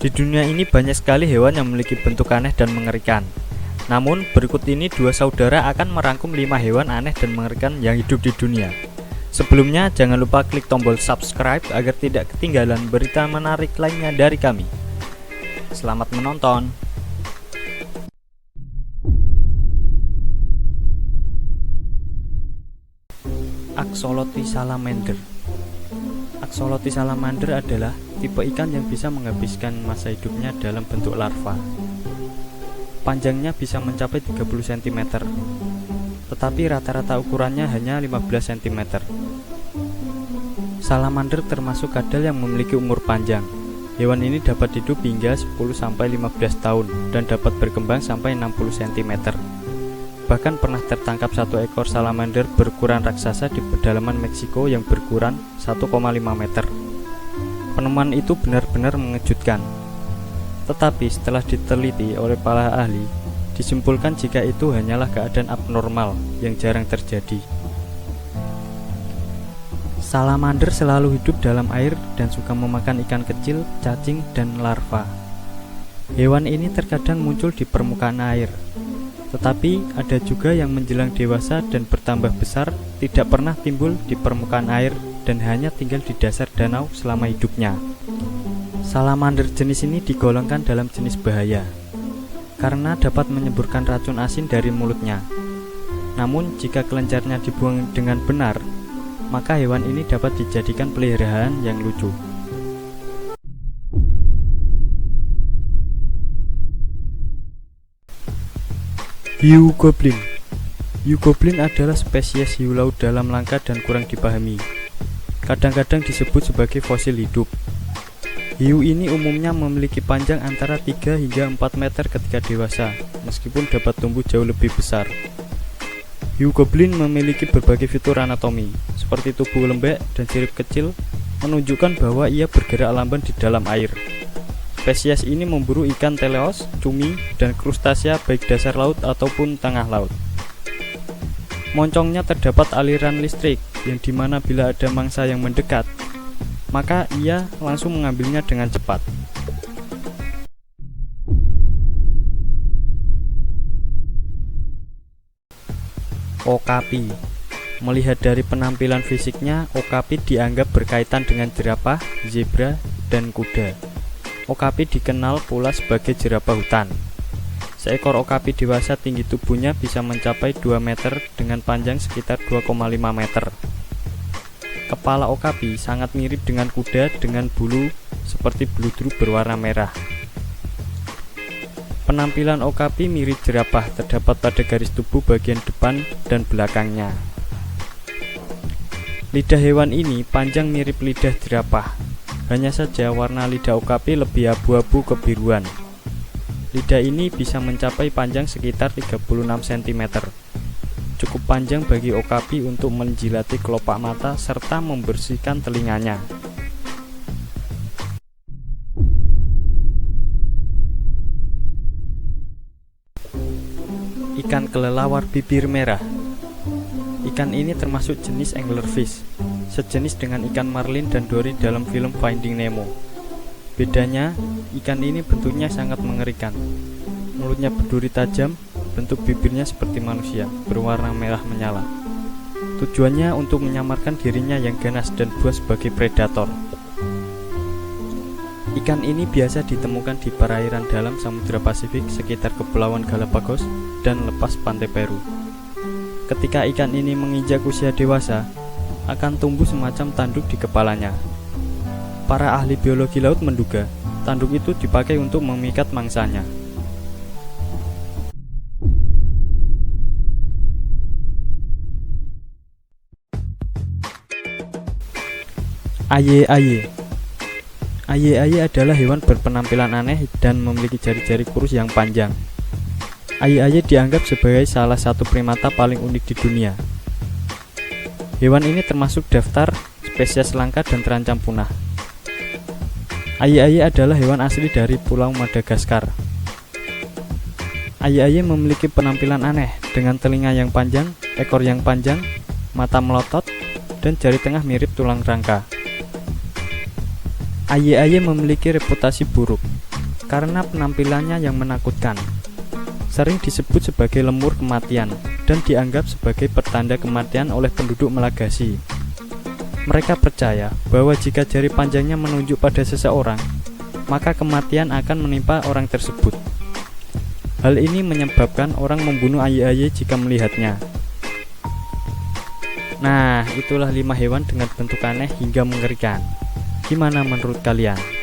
Di dunia ini banyak sekali hewan yang memiliki bentuk aneh dan mengerikan. Namun, berikut ini dua saudara akan merangkum 5 hewan aneh dan mengerikan yang hidup di dunia. Sebelumnya, jangan lupa klik tombol subscribe agar tidak ketinggalan berita menarik lainnya dari kami. Selamat menonton! Axolotl salamander. Axolotl salamander adalah tipe ikan yang bisa menghabiskan masa hidupnya dalam bentuk larva. Panjangnya bisa mencapai 30 cm, tetapi rata-rata ukurannya hanya 15 cm. Salamander termasuk kadal yang memiliki umur panjang. Hewan ini dapat hidup hingga 10-15 tahun dan dapat berkembang sampai 60 cm. Bahkan pernah tertangkap satu ekor salamander berukuran raksasa di pedalaman Meksiko yang berukuran 1,5 meter. Penemuan itu benar-benar mengejutkan. Tetapi setelah diteliti oleh para ahli, disimpulkan jika itu hanyalah keadaan abnormal yang jarang terjadi. Salamander selalu hidup dalam air dan suka memakan ikan kecil, cacing, dan larva. Hewan ini terkadang muncul di permukaan air, tetapi ada juga yang menjelang dewasa dan bertambah besar, tidak pernah timbul di permukaan air dan hanya tinggal di dasar danau selama hidupnya. Salamander jenis ini digolongkan dalam jenis bahaya karena dapat menyemburkan racun asin dari mulutnya. Namun jika kelenjarnya dibuang dengan benar, maka hewan ini dapat dijadikan peliharaan yang lucu. Hiu goblin. Hiu goblin adalah spesies hiu laut dalam langka dan kurang dipahami. Kadang-kadang disebut sebagai fosil hidup. Hiu ini umumnya memiliki panjang antara 3 hingga 4 meter ketika dewasa, meskipun dapat tumbuh jauh lebih besar. Hiu goblin memiliki berbagai fitur anatomi, seperti tubuh lembek dan sirip kecil, menunjukkan bahwa ia bergerak lamban di dalam air. Spesies ini memburu ikan teleos, cumi, dan krustasea baik dasar laut ataupun tengah laut. Moncongnya terdapat aliran listrik, yang dimana bila ada mangsa yang mendekat, maka ia langsung mengambilnya dengan cepat. Okapi. Melihat dari penampilan fisiknya, okapi dianggap berkaitan dengan jerapah, zebra, dan kuda. Okapi dikenal pula sebagai jerapah hutan. Seekor okapi dewasa tinggi tubuhnya bisa mencapai 2 meter dengan panjang sekitar 2,5 meter. Kepala okapi sangat mirip dengan kuda dengan bulu seperti beludru berwarna merah. Penampilan okapi mirip jerapah terdapat pada garis tubuh bagian depan dan belakangnya. Lidah hewan ini panjang mirip lidah jerapah. Hanya saja warna lidah okapi lebih abu-abu kebiruan. Lidah ini bisa mencapai panjang sekitar 36 cm. Cukup panjang bagi okapi untuk menjilati kelopak mata serta membersihkan telinganya. Ikan kelelawar bibir merah. Ikan ini termasuk jenis anglerfish, sejenis dengan ikan marlin dan dory dalam film Finding Nemo. Bedanya, ikan ini bentuknya sangat mengerikan. Mulutnya berduri tajam, bentuk bibirnya seperti manusia, berwarna merah menyala. Tujuannya untuk menyamarkan dirinya yang ganas dan buas sebagai predator. Ikan ini biasa ditemukan di perairan dalam Samudra Pasifik sekitar Kepulauan Galapagos dan lepas pantai Peru. Ketika ikan ini menginjak usia dewasa, akan tumbuh semacam tanduk di kepalanya. Para ahli biologi laut menduga tanduk itu dipakai untuk memikat mangsanya. Aye-aye. Aye-aye adalah hewan berpenampilan aneh dan memiliki jari-jari kurus yang panjang. Aye-aye dianggap sebagai salah satu primata paling unik di dunia. Hewan ini termasuk daftar spesies langka dan terancam punah. Aye-aye adalah hewan asli dari Pulau Madagaskar. Aye-aye memiliki penampilan aneh dengan telinga yang panjang, ekor yang panjang, mata melotot, dan jari tengah mirip tulang rangka. Aye-aye memiliki reputasi buruk karena penampilannya yang menakutkan. Sering disebut sebagai lemur kematian dan dianggap sebagai pertanda kematian oleh penduduk Malagasy. Mereka percaya bahwa jika jari panjangnya menunjuk pada seseorang, maka kematian akan menimpa orang tersebut. Hal ini menyebabkan orang membunuh aye-aye jika melihatnya. Nah, itulah 5 hewan dengan bentuk aneh hingga mengerikan. Gimana menurut kalian?